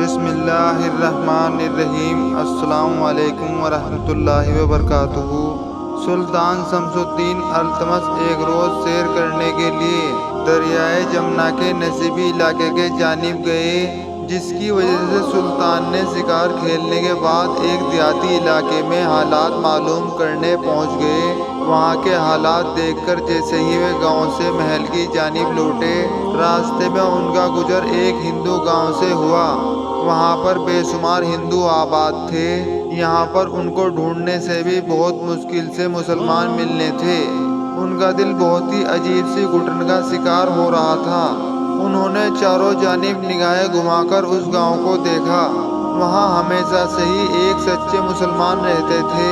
بسم اللہ الرحمن الرحیم۔ السلام علیکم ورحمۃ اللہ وبرکاتہ۔ سلطان شمس الدین التمش ایک روز سیر کرنے کے لیے دریائے جمنا کے نصیبی علاقے کے جانب گئے، جس کی وجہ سے سلطان نے شکار کھیلنے کے بعد ایک دیہاتی علاقے میں حالات معلوم کرنے پہنچ گئے۔ وہاں کے حالات دیکھ کر جیسے ہی وہ گاؤں سے محل کی جانب لوٹے، راستے میں ان کا گزر ایک ہندو گاؤں سے ہوا۔ وہاں پر بے شمار ہندو آباد تھے۔ یہاں پر ان کو ڈھونڈنے سے بھی بہت مشکل سے مسلمان ملنے تھے۔ ان کا دل بہت ہی عجیب سی گھٹن کا شکار ہو رہا تھا۔ انہوں نے چاروں جانب نگاہیں گھما کر اس گاؤں کو دیکھا۔ وہاں ہمیشہ سے ہی ایک سچے مسلمان رہتے تھے۔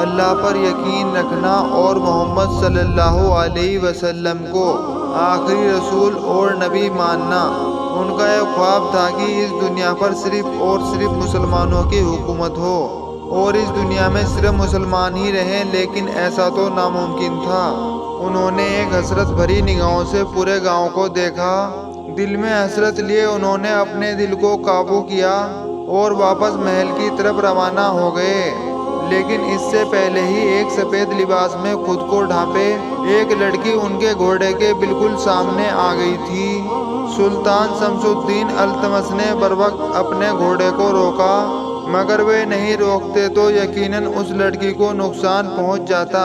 اللہ پر یقین رکھنا اور محمد صلی اللہ علیہ وسلم کو آخری رسول اور نبی ماننا ان کا ایک خواب تھا کہ اس دنیا پر صرف اور صرف مسلمانوں کی حکومت ہو اور اس دنیا میں صرف مسلمان ہی رہیں، لیکن ایسا تو ناممکن تھا۔ انہوں نے ایک حسرت بھری نگاہوں سے پورے گاؤں کو دیکھا۔ دل میں حسرت لیے انہوں نے اپنے دل کو قابو کیا اور واپس محل کی طرف روانہ ہو گئے، لیکن اس سے پہلے ہی ایک سفید لباس میں خود کو ڈھانپے ایک لڑکی ان کے گھوڑے کے بالکل سامنے آ گئی تھی۔ سلطان شمس الدین التمش نے بروقت اپنے گھوڑے کو روکا، مگر وہ نہیں روکتے تو یقیناً اس لڑکی کو نقصان پہنچ جاتا۔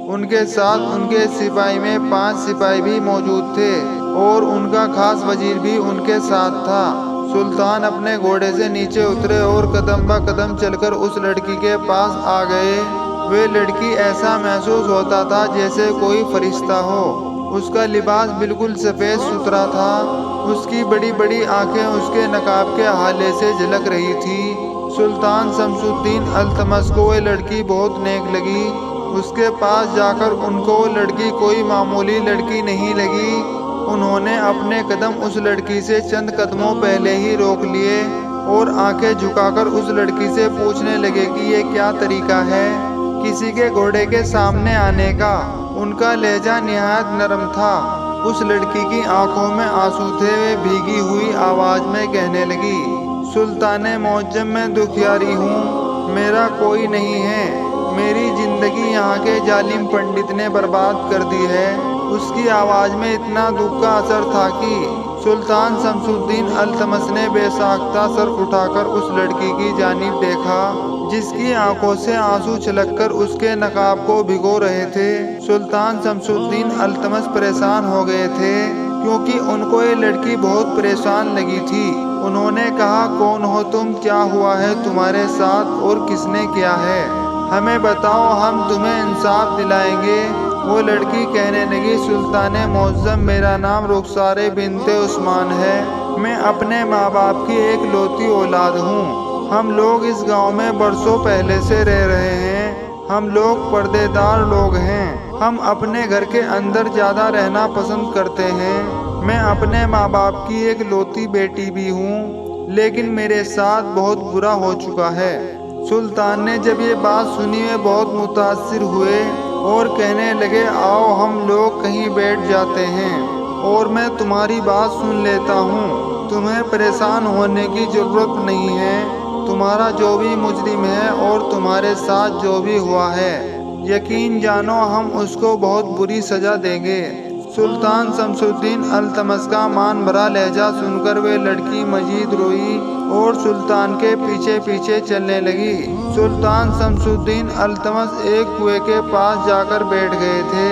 ان کے ساتھ ان کے سپاہی میں 5 سپاہی بھی موجود تھے اور ان کا خاص وزیر بھی ان کے ساتھ تھا۔ سلطان اپنے گھوڑے سے نیچے اترے اور قدم بہ قدم چل کر اس لڑکی کے پاس آ گئے۔ وہ لڑکی ایسا محسوس ہوتا تھا جیسے کوئی فرشتہ ہو۔ اس کا لباس بالکل سفید ستھرا تھا۔ اس کی بڑی بڑی آنکھیں اس کے نقاب کے ہالے سے جھلک رہی تھی۔ سلطان شمس الدین التمش کو وہ لڑکی بہت نیک لگی۔ اس کے پاس جا کر ان کو وہ لڑکی کوئی معمولی لڑکی نہیں لگی۔ انہوں نے اپنے قدم اس لڑکی سے چند قدموں پہلے ہی روک لیے اور آنکھیں جھکا کر اس لڑکی سے پوچھنے لگے کہ یہ کیا طریقہ ہے کسی کے گھوڑے کے سامنے آنے کا۔ ان کا لہجہ نہایت نرم تھا۔ اس لڑکی کی آنکھوں میں آنسو تھے۔ وہ بھیگی ہوئی آواز میں کہنے لگی، سلطان معظم میں دکھیاری ہوں، میرا کوئی نہیں ہے۔ میری زندگی یہاں کے ظالم پنڈت نے برباد کر دی ہے۔ اس کی آواز میں اتنا دکھ کا اثر تھا کہ سلطان شمس الدین التمش نے بے ساختہ سر اٹھا کر اس لڑکی کی جانب دیکھا، جس کی آنکھوں سے آنسو چھلک کر اس کے نقاب کو بھگو رہے تھے۔ سلطان شمس الدین التمش پریشان ہو گئے تھے، کیونکہ ان کو یہ لڑکی بہت پریشان لگی تھی۔ انہوں نے کہا، کون ہو تم؟ کیا ہوا ہے تمہارے ساتھ اور کس نے کیا ہے؟ ہمیں بتاؤ، ہم تمہیں انصاف دلائیں گے۔ وہ لڑکی کہنے لگی، سلطان معظم، میرا نام رخسار بنت عثمان ہے۔ میں اپنے ماں باپ کی ایک لوتی اولاد ہوں۔ ہم لوگ اس گاؤں میں برسوں پہلے سے رہ رہے ہیں۔ ہم لوگ پردے دار لوگ ہیں۔ ہم اپنے گھر کے اندر زیادہ رہنا پسند کرتے ہیں۔ میں اپنے ماں باپ کی ایک لوتی بیٹی بھی ہوں، لیکن میرے ساتھ بہت برا ہو چکا ہے۔ سلطان نے جب یہ بات سنی، وہ بہت متاثر ہوئے اور کہنے لگے، آؤ ہم لوگ کہیں بیٹھ جاتے ہیں اور میں تمہاری بات سن لیتا ہوں۔ تمہیں پریشان ہونے کی ضرورت نہیں ہے۔ تمہارا جو بھی مجرم ہے اور تمہارے ساتھ جو بھی ہوا ہے، یقین جانو ہم اس کو بہت بری سزا دیں گے۔ سلطان شمس الدین التمش کا مان بھرا لہجہ سن کر وہ لڑکی مزید روئی اور سلطان کے پیچھے پیچھے چلنے لگی۔ سلطان شمس الدین التمش ایک کنویں کے پاس جا کر بیٹھ گئے تھے۔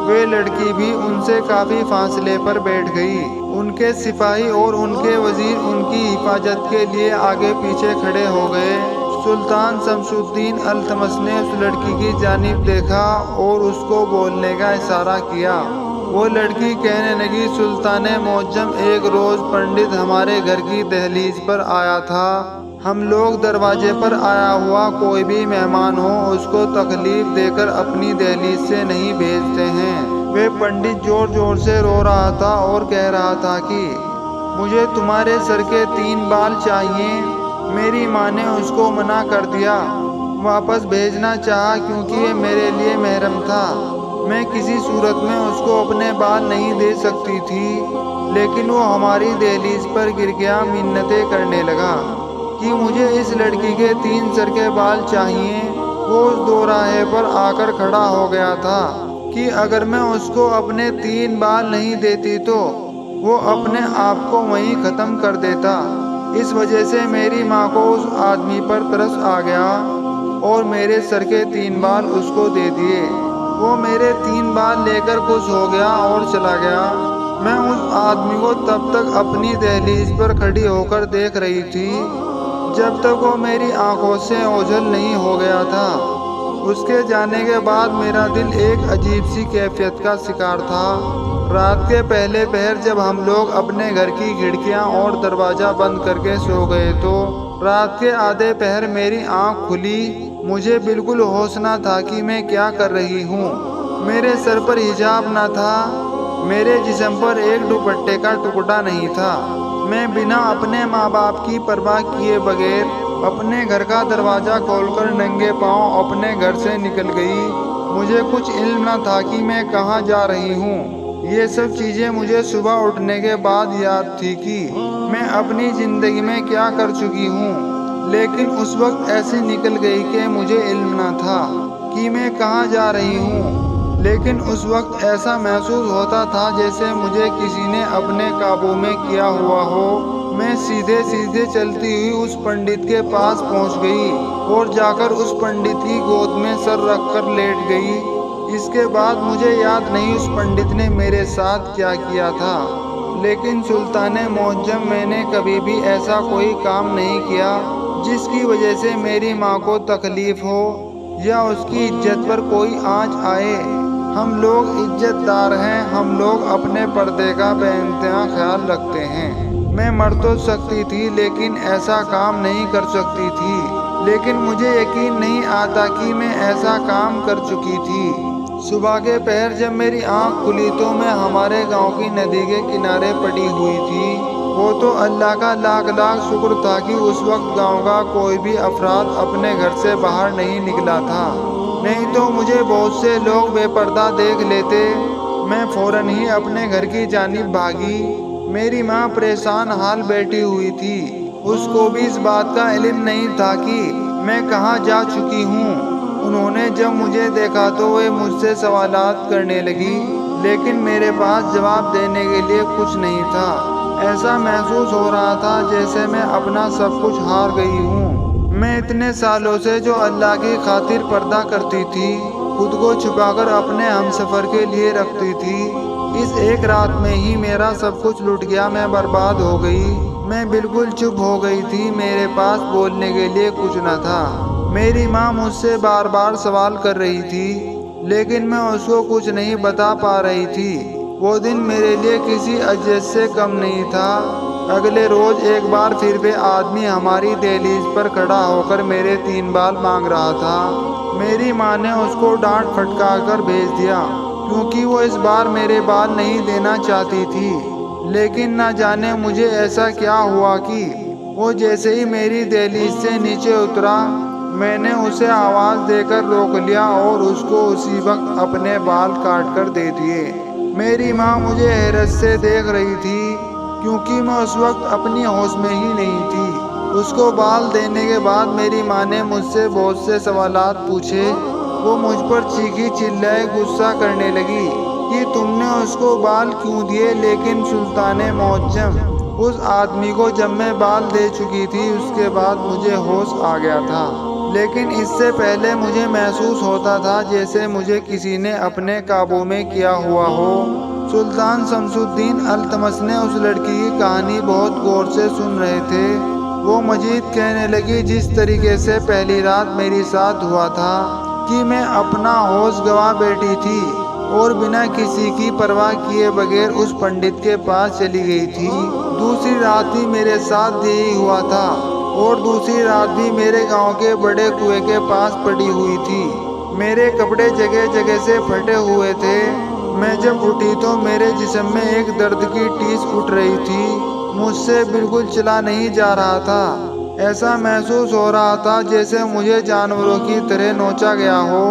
وہ لڑکی بھی ان سے کافی فاصلے پر بیٹھ گئی۔ ان کے سپاہی اور ان کے وزیر ان کی حفاظت کے لیے آگے پیچھے کھڑے ہو گئے۔ سلطان شمس الدین التمش نے اس لڑکی کی جانب دیکھا اور اس کو بولنے کا اشارہ کیا۔ وہ لڑکی کہنے لگی، سلطان معظم، ایک روز پنڈت ہمارے گھر کی دہلیز پر آیا تھا۔ ہم لوگ دروازے پر آیا ہوا کوئی بھی مہمان ہو، اس کو تکلیف دے کر اپنی دہلیز سے نہیں بھیجتے ہیں۔ وہ پنڈت زور زور سے رو رہا تھا اور کہہ رہا تھا کہ مجھے تمہارے سر کے 3 بال چاہیے۔ میری ماں نے اس کو منع کر دیا، واپس بھیجنا چاہا کیونکہ یہ میرے لیے محرم تھا۔ میں کسی صورت میں اس کو اپنے بال نہیں دے سکتی تھی، لیکن وہ ہماری دہلیز پر گر گیا، منتیں کرنے لگا کہ مجھے اس لڑکی کے 3 سر کے بال چاہیے۔ وہ اس دوراہے پر آ کر کھڑا ہو گیا تھا کہ اگر میں اس کو اپنے 3 بال نہیں دیتی تو وہ اپنے آپ کو وہیں ختم کر دیتا۔ اس وجہ سے میری ماں کو اس آدمی پر ترس آ گیا اور میرے سر کے 3 بال اس کو دے دیے۔ وہ میرے 3 بال لے کر خوش ہو گیا اور چلا گیا۔ میں اس آدمی کو تب تک اپنی دہلیز پر کھڑی ہو کر دیکھ رہی تھی جب تک وہ میری آنکھوں سے اوجھل نہیں ہو گیا تھا۔ اس کے جانے کے بعد میرا دل ایک عجیب سی کیفیت کا شکار تھا۔ رات کے پہلے پہر جب ہم لوگ اپنے گھر کی کھڑکیاں اور دروازہ بند کر کے سو گئے تو رات کے آدھے پہر میری آنکھ کھلی۔ مجھے بالکل ہوش نہ تھا کہ میں کیا کر رہی ہوں۔ میرے سر پر حجاب نہ تھا، میرے جسم پر ایک دوپٹے کا ٹکڑا نہیں تھا۔ میں بنا اپنے ماں باپ کی پرواہ کیے بغیر اپنے گھر کا دروازہ کھول کر ننگے پاؤں اپنے گھر سے نکل گئی۔ مجھے کچھ علم نہ تھا کہ میں کہاں جا رہی ہوں۔ یہ سب چیزیں مجھے صبح اٹھنے کے بعد یاد تھی کہ میں اپنی زندگی میں کیا کر چکی ہوں، لیکن اس وقت ایسی نکل گئی کہ مجھے علم نہ تھا کہ میں کہاں جا رہی ہوں۔ لیکن اس وقت ایسا محسوس ہوتا تھا جیسے مجھے کسی نے اپنے قابو میں کیا ہوا ہو۔ میں سیدھے سیدھے چلتی ہوئی اس پنڈت کے پاس پہنچ گئی اور جا کر اس پنڈت کی گود میں سر رکھ کر لیٹ گئی۔ اس کے بعد مجھے یاد نہیں اس پنڈت نے میرے ساتھ کیا کیا تھا، لیکن سلطان معظم میں نے کبھی بھی ایسا کوئی کام نہیں کیا جس کی وجہ سے میری ماں کو تکلیف ہو یا اس کی عزت پر کوئی آنچ آئے۔ ہم لوگ عزت دار ہیں، ہم لوگ اپنے پردے کا بے انتہا خیال رکھتے ہیں۔ میں مر تو سکتی تھی لیکن ایسا کام نہیں کر سکتی تھی، لیکن مجھے یقین نہیں آتا کہ میں ایسا کام کر چکی تھی۔ صبح کے پہر جب میری آنکھ کھلی تو میں ہمارے گاؤں کی ندی کے کنارے پڑی ہوئی تھی۔ وہ تو اللہ کا لاکھ لاکھ شکر تھا کہ اس وقت گاؤں کا کوئی بھی افراد اپنے گھر سے باہر نہیں نکلا تھا، نہیں تو مجھے بہت سے لوگ بے پردہ دیکھ لیتے۔ میں فوراً ہی اپنے گھر کی جانب بھاگی۔ میری ماں پریشان حال بیٹھی ہوئی تھی، اس کو بھی اس بات کا علم نہیں تھا کہ میں کہاں جا چکی ہوں۔ انہوں نے جب مجھے دیکھا تو وہ مجھ سے سوالات کرنے لگی، لیکن میرے پاس جواب دینے کے لیے کچھ نہیں تھا۔ ایسا محسوس ہو رہا تھا جیسے میں اپنا سب کچھ ہار گئی ہوں۔ میں اتنے سالوں سے جو اللہ کی خاطر پردہ کرتی تھی، خود کو چھپا کر اپنے ہمسفر کے لیے رکھتی تھی، اس ایک رات میں ہی میرا سب کچھ لٹ گیا، میں برباد ہو گئی۔ میں بالکل چپ ہو گئی تھی، میرے پاس بولنے کے لیے کچھ نہ تھا۔ میری ماں مجھ سے بار بار سوال کر رہی تھی، لیکن میں اس کو کچھ نہیں بتا پا رہی تھی۔ وہ دن میرے لیے کسی اذیت سے کم نہیں تھا۔ اگلے روز ایک بار پھر وہ آدمی ہماری دہلیز پر کھڑا ہو کر میرے 3 بال مانگ رہا تھا۔ میری ماں نے اس کو ڈانٹ پھٹکار کر بھیج دیا کیونکہ وہ اس بار میرے بال نہیں دینا چاہتی تھی۔ لیکن نہ جانے مجھے ایسا کیا ہوا کہ وہ جیسے ہی میری دہلیز سے نیچے اترا، میں نے اسے آواز دے کر روک لیا اور اس کو اسی وقت اپنے بال کاٹ کر دے دیے۔ میری ماں مجھے حیرت سے دیکھ رہی تھی کیونکہ میں اس وقت اپنی ہوش میں ہی نہیں تھی۔ اس کو بال دینے کے بعد میری ماں نے مجھ سے بہت سے سوالات پوچھے۔ وہ مجھ پر چیخی چلائے غصہ کرنے لگی کہ تم نے اس کو بال کیوں دیے، لیکن سلطان معظم، اس آدمی کو جب میں بال دے چکی تھی اس کے بعد مجھے ہوش آ گیا تھا، لیکن اس سے پہلے مجھے محسوس ہوتا تھا جیسے مجھے کسی نے اپنے قابو میں کیا ہوا ہو۔ سلطان شمس الدین التمش نے اس لڑکی کی کہانی بہت غور سے سن رہے تھے۔ وہ مزید کہنے لگی، جس طریقے سے پہلی رات میرے ساتھ ہوا تھا کہ میں اپنا ہوش گنوا بیٹھی تھی اور بنا کسی کی پرواہ کیے بغیر اس پنڈت کے پاس چلی گئی تھی، دوسری رات بھی میرے ساتھ یہی ہوا تھا اور دوسری رات بھی میرے گاؤں کے بڑے کنویں کے پاس پڑی ہوئی تھی۔ میرے کپڑے جگہ جگہ سے پھٹے ہوئے تھے۔ میں جب اٹھی تو میرے جسم میں ایک درد کی ٹیس اٹھ رہی تھی، مجھ سے بالکل چلا نہیں جا رہا تھا۔ ایسا محسوس ہو رہا تھا جیسے مجھے جانوروں کی طرح نوچا گیا ہو۔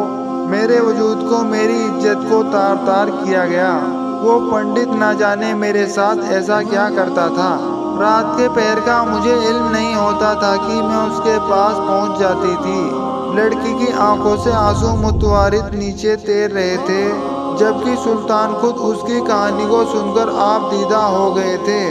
میرے وجود کو، میری عزت کو تار تار کیا گیا۔ وہ پنڈت نہ جانے میرے ساتھ ایسا کیا کرتا تھا۔ رات کے پہر کا مجھے علم نہیں ہوتا تھا کہ میں اس کے پاس پہنچ جاتی تھی۔ لڑکی کی آنکھوں سے آنسو متواتر نیچے تیر رہے تھے، جبکہ سلطان خود اس کی کہانی کو سن کر آپ دیدہ ہو گئے تھے۔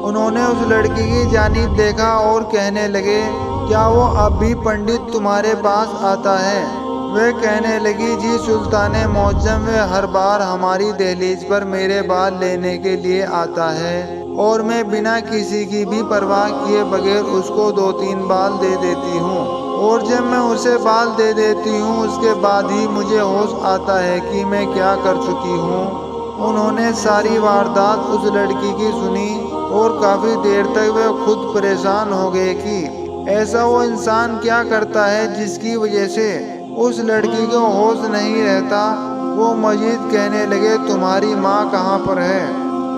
انہوں نے اس لڑکی کی جانب دیکھا اور کہنے لگے، کیا وہ اب بھی پنڈت تمہارے پاس آتا ہے؟ وہ کہنے لگی، جی سلطان معظم، وہ ہر بار ہماری دہلیز پر میرے بال لینے کے لیے آتا ہے اور میں بنا کسی کی بھی پرواہ کیے بغیر اس کو 2-3 بال دے دیتی ہوں، اور جب میں اسے بال دے دیتی ہوں اس کے بعد ہی مجھے ہوش آتا ہے کہ میں کیا کر چکی ہوں۔ انہوں نے ساری واردات اس لڑکی کی سنی اور کافی دیر تک وہ خود پریشان ہو گئے کہ ایسا وہ انسان کیا کرتا ہے جس کی وجہ سے اس لڑکی کو ہوش نہیں رہتا۔ وہ مزید کہنے لگے، تمہاری ماں کہاں پر ہے؟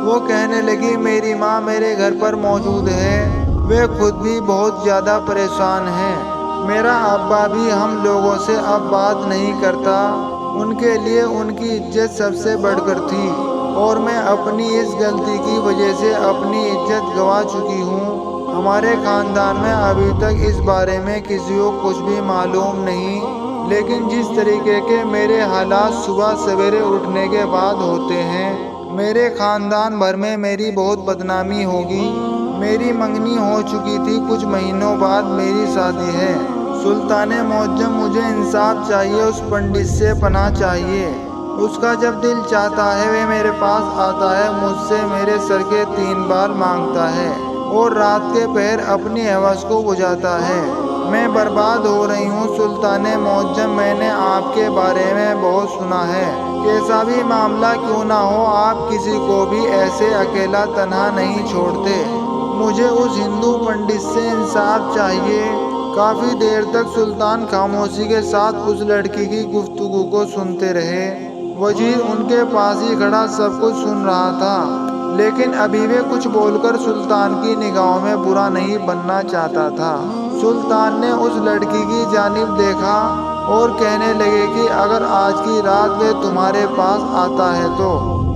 وہ کہنے لگی، میری ماں میرے گھر پر موجود ہے، وہ خود بھی بہت زیادہ پریشان ہے۔ میرا ابا بھی ہم لوگوں سے اب بات نہیں کرتا، ان کے لیے ان کی عزت سب سے بڑھ کر تھی، اور میں اپنی اس غلطی کی وجہ سے اپنی عزت گنوا چکی ہوں۔ ہمارے خاندان میں ابھی تک اس بارے میں کسی کو کچھ بھی معلوم نہیں، لیکن جس طریقے کے میرے حالات صبح سویرے اٹھنے کے بعد ہوتے ہیں، میرے خاندان بھر میں میری بہت بدنامی ہوگی۔ میری منگنی ہو چکی تھی، کچھ مہینوں بعد میری شادی ہے۔ سلطان معظم، مجھے انصاف چاہیے، اس پنڈت سے پناہ چاہیے۔ اس کا جب دل چاہتا ہے وہ میرے پاس آتا ہے، مجھ سے میرے سر کے 3 بال مانگتا ہے اور رات کے پہر اپنی ہوس کو بجھاتا ہے۔ میں برباد ہو رہی ہوں۔ سلطان معظم، میں نے آپ کے بارے میں بہت سنا ہے، کیسا بھی معاملہ کیوں نہ ہو آپ کسی کو بھی ایسے اکیلا تنہا نہیں چھوڑتے۔ مجھے اس ہندو پنڈت سے انصاف چاہیے۔ کافی دیر تک سلطان خاموشی کے ساتھ اس لڑکی کی گفتگو کو سنتے رہے۔ وزیر ان کے پاس ہی کھڑا سب کچھ سن رہا تھا، لیکن ابھی وہ کچھ بول کر سلطان کی نگاہوں میں برا نہیں بننا چاہتا تھا۔ سلطان نے اس لڑکی کی جانب دیکھا اور کہنے لگے کہ اگر آج کی رات وہ تمہارے پاس آتا ہے تو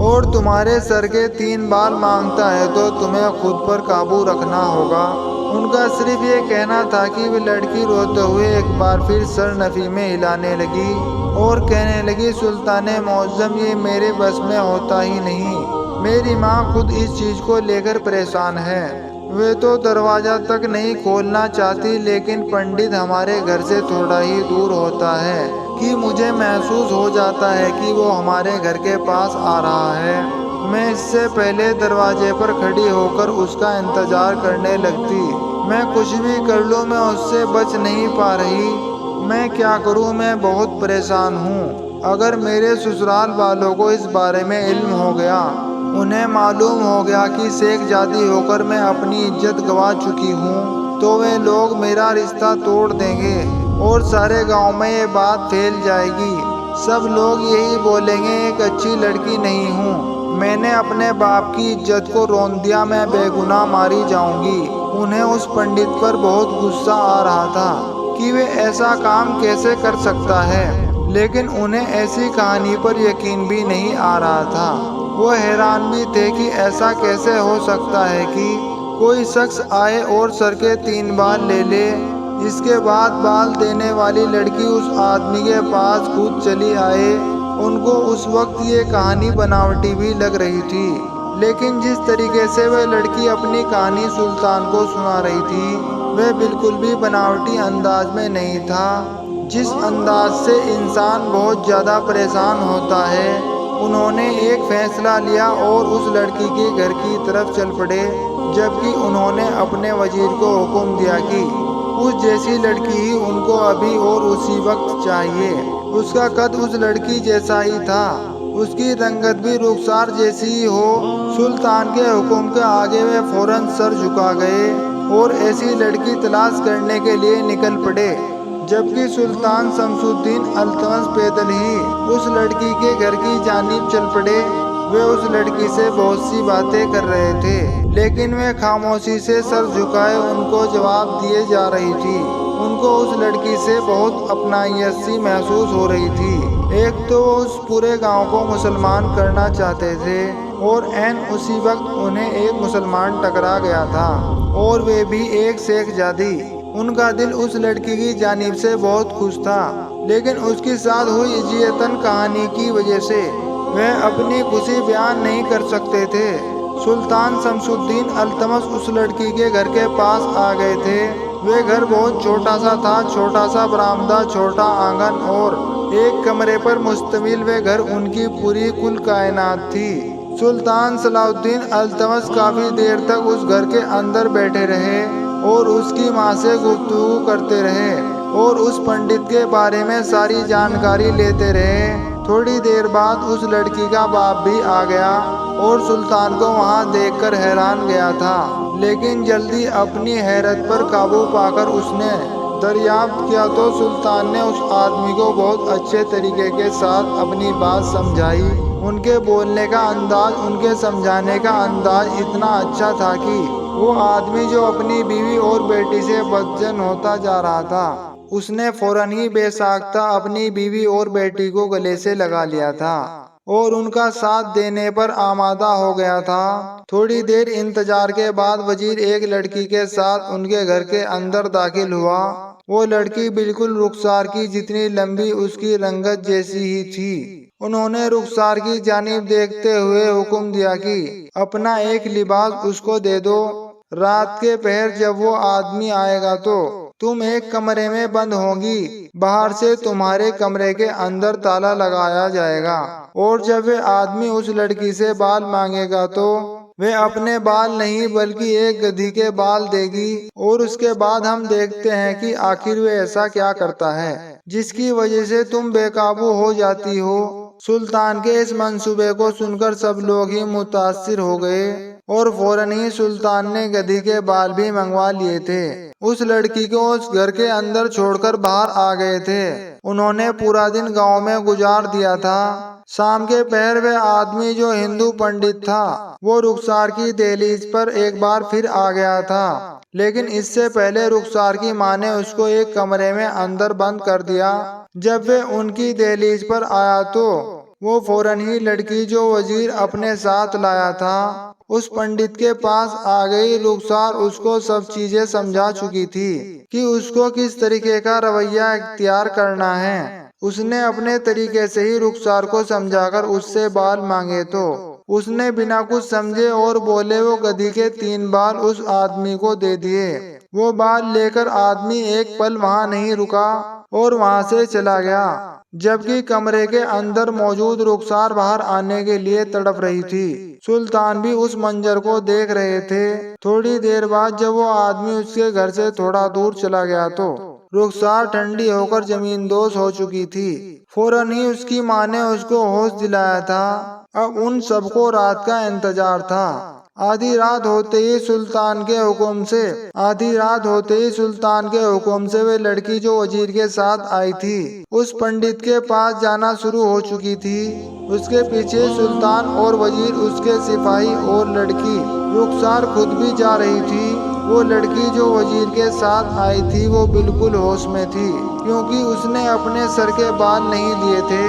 اور تمہارے سر کے 3 بال مانگتا ہے تو تمہیں خود پر قابو رکھنا ہوگا۔ ان کا صرف یہ کہنا تھا کہ وہ لڑکی روتے ہوئے ایک بار پھر سر نفی میں ہلانے لگی اور کہنے لگی، سلطان معظم، یہ میرے بس میں ہوتا ہی نہیں۔ میری ماں خود اس چیز کو لے کر پریشان ہے۔ وہ تو دروازہ تک نہیں کھولنا چاہتی، لیکن پنڈت ہمارے گھر سے تھوڑا ہی دور ہوتا ہے کہ مجھے محسوس ہو جاتا ہے کہ وہ ہمارے گھر کے پاس آ رہا ہے۔ میں اس سے پہلے دروازے پر کھڑی ہو کر اس کا انتظار کرنے لگتی۔ میں کچھ بھی کر لوں میں اس سے بچ نہیں پا رہی۔ میں کیا کروں؟ میں بہت پریشان ہوں۔ اگر میرے سسرال والوں کو اس بارے میں علم ہو گیا، انہیں معلوم ہو گیا کہ شیخ زادی ہو کر میں اپنی عزت گنوا چکی ہوں، تو وہ لوگ میرا رشتہ توڑ دیں گے اور سارے گاؤں میں یہ بات پھیل جائے گی۔ سب لوگ یہی بولیں گے، ایک اچھی لڑکی نہیں ہوں، میں نے اپنے باپ کی عزت کو رون دیا، میں بے گناہ ماری جاؤں گی۔ انہیں اس پنڈت پر بہت غصہ آ رہا تھا کہ وہ ایسا کام کیسے کر سکتا ہے، لیکن انہیں ایسی کہانی پر یقین بھی نہیں آ رہا تھا۔ وہ حیران بھی تھے کہ ایسا کیسے ہو سکتا ہے کہ کوئی شخص آئے اور سر کے 3 بال لے لے۔ اس کے بعد بال دینے والی لڑکی اس آدمی کے پاس خود چلی آئے۔ ان کو اس وقت یہ کہانی بناوٹی بھی لگ رہی تھی، لیکن جس طریقے سے وہ لڑکی اپنی کہانی سلطان کو سنا رہی تھی وہ بالکل بھی بناوٹی انداز میں نہیں تھا، جس انداز سے انسان بہت زیادہ پریشان ہوتا ہے۔ انہوں نے ایک فیصلہ لیا اور اس لڑکی کے گھر کی طرف چل پڑے، جبکہ انہوں نے اپنے وزیر کو حکم دیا کہ اس جیسی لڑکی ہی ان کو ابھی اور اسی وقت چاہیے۔ اس کا قد اس لڑکی جیسا ہی تھا، اس کی رنگت بھی رخسار جیسی ہی ہو۔ سلطان کے حکم کے آگے وہ فوراً سر جھکا گئے اور ایسی لڑکی تلاش کرنے کے لیے نکل پڑے، جبکہ سلطان شمس الدین التمش پیدل ہی اس لڑکی کے گھر کی جانب چل پڑے۔ وہ اس لڑکی سے بہت سی باتیں کر رہے تھے، لیکن وہ خاموشی سے سر جھکائے ان کو جواب دیے جا رہی تھی۔ ان کو اس لڑکی سے بہت اپنائیت سی محسوس ہو رہی تھی۔ ایک تو وہ اس پورے گاؤں کو مسلمان کرنا چاہتے تھے، اور عین اسی وقت انہیں ایک مسلمان ٹکرا گیا تھا، اور وہ بھی ایک شیخ زادی۔ ان کا دل اس لڑکی کی جانب سے بہت خوش تھا، لیکن اس کے ساتھ ہوئی اذیتن کہانی کی وجہ سے وہ اپنی خوشی بیان نہیں کر سکتے تھے۔ سلطان شمس الدین التمش اس لڑکی کے گھر کے پاس آ گئے تھے۔ وہ گھر بہت چھوٹا سا تھا، چھوٹا سا برآمدہ، چھوٹا آنگن اور ایک کمرے پر مشتمل وہ گھر ان کی پوری کل کائنات تھی۔ سلطان صلاح الدین التمش کافی دیر تک اس گھر کے اندر بیٹھے رہے اور اس کی ماں سے گفتگو کرتے رہے اور اس پنڈت کے بارے میں ساری جانکاری لیتے رہے۔ تھوڑی دیر بعد اس لڑکی کا باپ بھی آ گیا اور سلطان کو وہاں دیکھ کر حیران گیا تھا، لیکن جلدی اپنی حیرت پر قابو پا کر اس نے دریافت کیا تو سلطان نے اس آدمی کو بہت اچھے طریقے کے ساتھ اپنی بات سمجھائی۔ ان کے بولنے کا انداز، ان کے سمجھانے کا انداز اتنا اچھا تھا کہ وہ آدمی جو اپنی بیوی اور بیٹی سے بدظن ہوتا جا رہا تھا، اس نے فوراً ہی بے ساختہ اپنی بیوی اور بیٹی کو گلے سے لگا لیا تھا اور ان کا ساتھ دینے پر آمادہ ہو گیا تھا۔ تھوڑی دیر انتظار کے بعد وزیر ایک لڑکی کے ساتھ ان کے گھر کے اندر داخل ہوا۔ وہ لڑکی بالکل رخسار کی جتنی لمبی، اس کی رنگت جیسی ہی تھی۔ انہوں نے رخسار کی جانب دیکھتے ہوئے حکم دیا کہ اپنا ایک لباس اس کو دے دو۔ رات کے پہر جب وہ آدمی آئے گا تو تم ایک کمرے میں بند ہوں گی، باہر سے تمہارے کمرے کے اندر تالا لگایا جائے گا، اور جب وہ آدمی اس لڑکی سے بال مانگے گا تو وہ اپنے بال نہیں بلکہ ایک گدھی کے بال دے گی، اور اس کے بعد ہم دیکھتے ہیں کہ آخر وہ ایسا کیا کرتا ہے جس کی وجہ سے تم بے قابو ہو جاتی ہو۔ سلطان کے اس منصوبے کو سن کر سب لوگ ہی متاثر ہو گئے اور فوراً ہی سلطان نے گدھی کے بال بھی منگوا لیے تھے۔ اس لڑکی کو اس گھر کے اندر چھوڑ کر باہر آ گئے تھے۔ انہوں نے پورا دن گاؤں میں گزار دیا تھا۔ شام کے پہر وہ آدمی جو ہندو پنڈت تھا، وہ رخسار کی دہلیز پر ایک بار پھر آ گیا تھا، لیکن اس سے پہلے رخسار کی ماں نے اس کو ایک کمرے میں اندر بند کر دیا۔ جب وہ ان کی دہلیز پر آیا تو وہ فوراً ہی لڑکی جو وزیر اپنے ساتھ لایا تھا اس پنڈت کے پاس آ گئی۔ رخسار اس کو سب چیزیں سمجھا چکی تھی کہ اس کو کس طریقے کا رویہ اختیار کرنا ہے۔ اس نے اپنے طریقے سے ہی رخسار کو سمجھا کر اس سے بال مانگے تو اس نے بنا کچھ سمجھے اور بولے وہ گدھی کے 3 بال اس آدمی کو دے دیے۔ وہ بال لے کر آدمی ایک پل وہاں نہیں رکا اور وہاں سے چلا گیا، جبکہ کمرے کے اندر موجود رخسار باہر آنے کے لیے تڑپ رہی تھی۔ سلطان بھی اس منظر کو دیکھ رہے تھے۔ تھوڑی دیر بعد جب وہ آدمی اس کے گھر سے تھوڑا دور چلا گیا تو رخسار ٹھنڈی ہو کر زمین دوز ہو چکی تھی۔ فوراً ہی اس کی ماں نے اس کو ہوش دلایا تھا۔ اب ان سب کو رات کا انتظار تھا۔ آدھی رات ہوتے ہی سلطان کے حکم سے وہ لڑکی جو وزیر کے ساتھ آئی تھی اس پنڈت کے پاس جانا شروع ہو چکی تھی۔ اس کے پیچھے سلطان اور وزیر، اس کے سپاہی اور لڑکی رخسار خود بھی جا رہی تھی۔ وہ لڑکی جو وزیر کے ساتھ آئی تھی وہ بالکل ہوش میں تھی، کیونکہ اس نے اپنے سر کے بال نہیں لیے تھے۔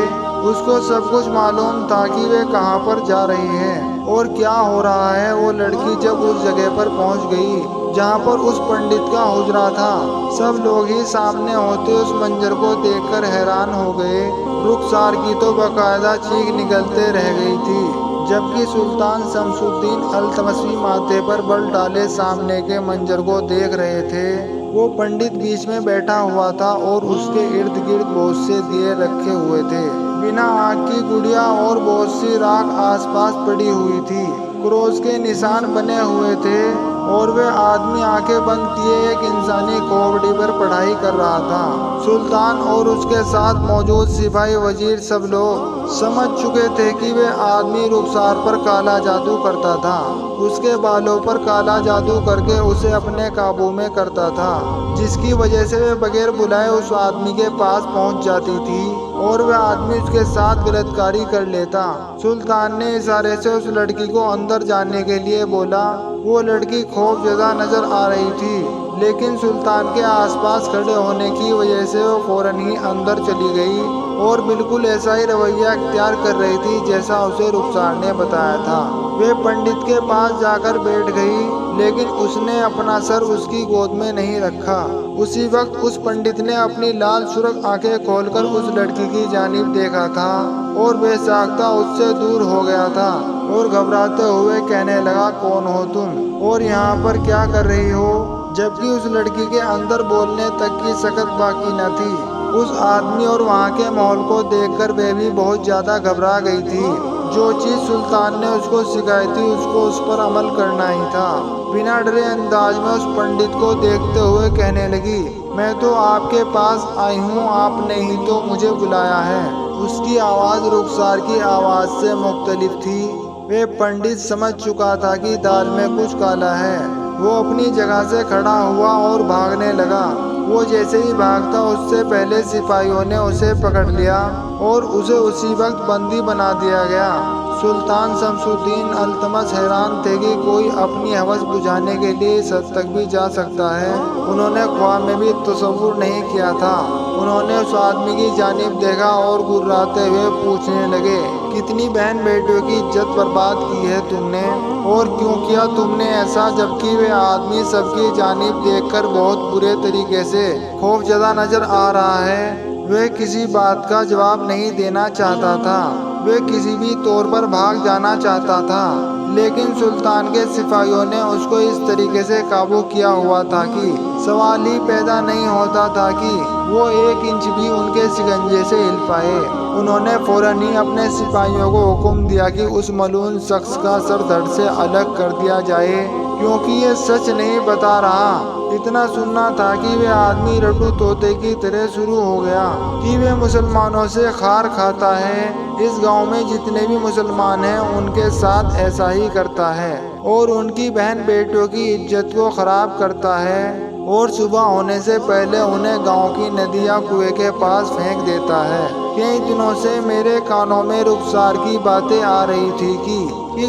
اس کو سب کچھ معلوم تھا کہ وہ کہاں پر جا رہی ہے اور کیا ہو رہا ہے۔ وہ لڑکی جب اس جگہ پر پہنچ گئی جہاں پر اس پنڈت کا حجرہ تھا، سب لوگ ہی سامنے ہوتے اس منظر کو دیکھ کر حیران ہو گئے۔ رخسار کی تو باقاعدہ چیخ نکلتے رہ گئی تھی، جبکہ سلطان شمس الدین التمشی ماتھے پر بل ڈالے سامنے کے منظر کو دیکھ رہے تھے۔ وہ پنڈت بیچ میں بیٹھا ہوا تھا اور اس کے ارد گرد بہت سے دیے رکھے ہوئے تھے، بنا آگ کی گڑیا اور بہت سی راکھ آس پاس پڑی ہوئی تھی۔ کروس کے نشان بنے ہوئے تھے۔ اور وہ آدمی آنکھیں بند کیے ایک انسانی کھوپڑی پر پڑھائی کر رہا تھا۔ سلطان اور اس کے ساتھ موجود سپاہی وزیر سب لوگ سمجھ چکے تھے کہ وہ آدمی رخسار پر کالا جادو کرتا تھا، اس کے بالوں پر کالا جادو کر کے اسے اپنے قابو میں کرتا تھا، جس کی وجہ سے وہ بغیر بلائے اس آدمی کے پاس پہنچ جاتی تھی اور وہ آدمی اس کے ساتھ غلط کاری کر لیتا۔ سلطان نے اشارے سے اس لڑکی کو اندر جانے کے لیے بولا۔ وہ لڑکی خوف زدہ نظر آ رہی تھی، لیکن سلطان کے آس پاس کھڑے ہونے کی وجہ سے وہ فوراً ہی اندر چلی گئی اور بالکل ایسا ہی رویہ اختیار کر رہی تھی جیسا اسے رخسار نے بتایا تھا۔ وہ پنڈت کے پاس جا کر بیٹھ گئی، لیکن اس نے اپنا سر اس کی گود میں نہیں رکھا۔ اسی وقت اس پنڈت نے اپنی لال سرخ آنکھیں کھول کر اس لڑکی کی جانب دیکھا تھا اور بے ساختہ اس سے دور ہو گیا تھا اور گھبراتے ہوئے کہنے لگا، کون ہو تم اور یہاں پر کیا کر رہی ہو؟ جبکہ اس لڑکی کے اندر بولنے تک کی سکت باقی نہ تھی۔ اس آدمی اور وہاں کے ماحول کو دیکھ کر وہ بھی بہت زیادہ گھبرا گئی تھی۔ جو چیز سلطان نے اس کو سکھائی تھی اس کو اس پر عمل کرنا ہی تھا۔ بنا ڈرے انداز میں اس پنڈت کو دیکھتے ہوئے کہنے لگی، میں تو آپ کے پاس آئی ہوں، آپ نے ہی تو مجھے بلایا ہے۔ اس کی آواز رخسار کی آواز سے مختلف تھی۔ وہ پنڈت سمجھ چکا تھا کہ دال میں کچھ کالا ہے۔ وہ اپنی جگہ سے کھڑا ہوا اور بھاگنے لگا۔ وہ جیسے ہی بھاگتا اس سے پہلے سپاہیوں نے اسے پکڑ لیا اور اسے اسی وقت بندی بنا دیا گیا۔ سلطان شمس الدین التمش حیران تھے کہ کوئی اپنی ہوس بجھانے کے لیے اس حد تک بھی جا سکتا ہے۔ انہوں نے خواب میں بھی تصور نہیں کیا تھا۔ انہوں نے اس آدمی کی جانب دیکھا اور گرراتے ہوئے پوچھنے لگے، کتنی بہن بیٹیوں کی عزت برباد کی ہے تم نے اور کیوں کیا تم نے ایسا؟ جبکہ وہ آدمی سب کی جانب دیکھ کر بہت برے طریقے سے خوف زدہ نظر آ رہا ہے۔ وہ کسی بات کا جواب نہیں دینا چاہتا تھا، وہ کسی بھی طور پر بھاگ جانا چاہتا تھا، لیکن سلطان کے سپاہیوں نے اس کو اس طریقے سے قابو کیا ہوا تھا کہ سوال ہی پیدا نہیں ہوتا تھا کہ وہ ایک انچ بھی ان کے شکنجے سے ہل پائے۔ انہوں نے فوراً ہی اپنے سپاہیوں کو حکم دیا کہ اس ملعون شخص کا سر دھڑ سے الگ کر دیا جائے، کیونکہ یہ سچ نہیں بتا رہا۔ اتنا سننا تھا کہ وہ آدمی رٹو طوطے کی طرح شروع ہو گیا کہ وہ مسلمانوں سے خار کھاتا ہے، اس گاؤں میں جتنے بھی مسلمان ہیں ان کے ساتھ ایسا ہی کرتا ہے اور ان کی بہن بیٹیوں کی عزت کو خراب کرتا ہے اور صبح ہونے سے پہلے انہیں گاؤں کی ندی یا کنویں کے پاس پھینک دیتا ہے۔ کئی دنوں سے میرے کانوں میں رخسار کی باتیں آ رہی تھی کہ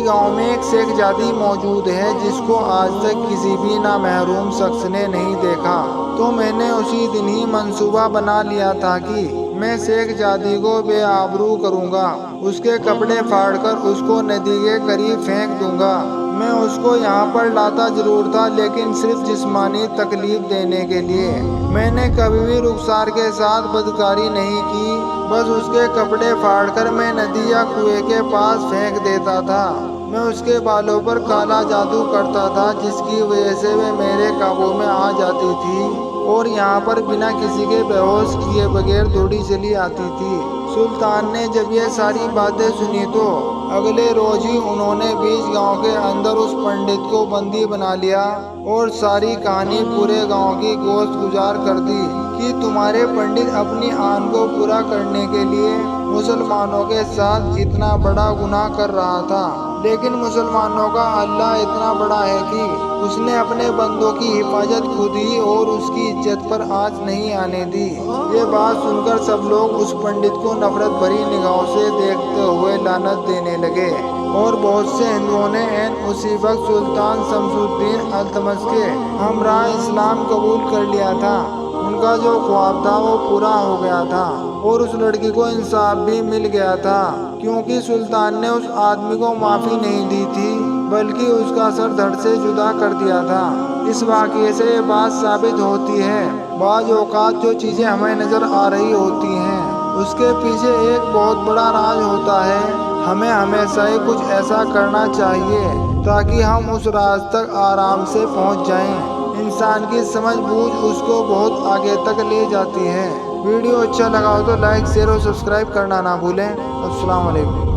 گاؤں میں ایک شیخ زادی موجود ہے جس کو آج تک کسی بھی نامحروم شخص نے نہیں دیکھا۔ تو میں نے اسی دن ہی منصوبہ بنا لیا تھا کہ میں شیخ زادی کو بے آبرو کروں گا، اس کے کپڑے پھاڑ کر اس کو ندی کے قریب پھینک دوں گا۔ میں اس کو یہاں پر لاتا ضرور تھا، لیکن صرف جسمانی تکلیف دینے کے لیے۔ میں نے کبھی بھی رخسار کے ساتھ بدکاری نہیں کی، بس اس کے کپڑے پھاڑ کر میں ندی یا کنویں کے پاس پھینک دیتا تھا۔ میں اس کے بالوں پر کالا جادو کرتا تھا جس کی وجہ سے وہ میرے قابو میں آ جاتی تھی اور یہاں پر بنا کسی کے بے ہوش کیے بغیر دوڑی چلی آتی تھی۔ سلطان نے جب یہ ساری باتیں سنی تو اگلے روز ہی انہوں نے بیچ گاؤں کے اندر اس پنڈت کو بندی بنا لیا اور ساری کہانی پورے گاؤں کی گوشت گزار کر دی کہ تمہارے پنڈت اپنی آن کو پورا کرنے کے لیے مسلمانوں کے ساتھ اتنا بڑا گناہ کر رہا تھا، لیکن مسلمانوں کا اللہ اتنا بڑا ہے کہ اس نے اپنے بندوں کی حفاظت خود ہی اور اس کی عزت پر آنچ نہیں آنے دی۔ یہ بات سن کر سب لوگ اس پنڈت کو نفرت بھری نگاہوں سے دیکھتے ہوئے لعنت دینے لگے اور بہت سے ہندوؤں نے عین اسی وقت سلطان شمس الدین التمش کے ہمراہ اسلام قبول کر لیا تھا۔ ان کا جو خواب تھا وہ پورا ہو گیا تھا اور اس لڑکی کو انصاف بھی مل گیا تھا، کیونکہ سلطان نے اس آدمی کو معافی نہیں دی تھی بلکہ اس کا سر دھڑ سے جدا کر دیا تھا۔ اس واقعے سے یہ بات ثابت ہوتی ہے، بعض اوقات جو چیزیں ہمیں نظر آ رہی ہوتی ہیں اس کے پیچھے ایک بہت بڑا راز ہوتا ہے۔ ہمیں ہمیشہ ہی کچھ ایسا کرنا چاہیے تاکہ ہم اس راز تک آرام سے پہنچ جائیں۔ انسان کی سمجھ بوجھ اس کو بہت آگے تک لے جاتی ہے۔ ویڈیو اچھا لگا ہو تو لائک، شیئر اور سبسکرائب کرنا نہ بھولیں۔ السلام علیکم۔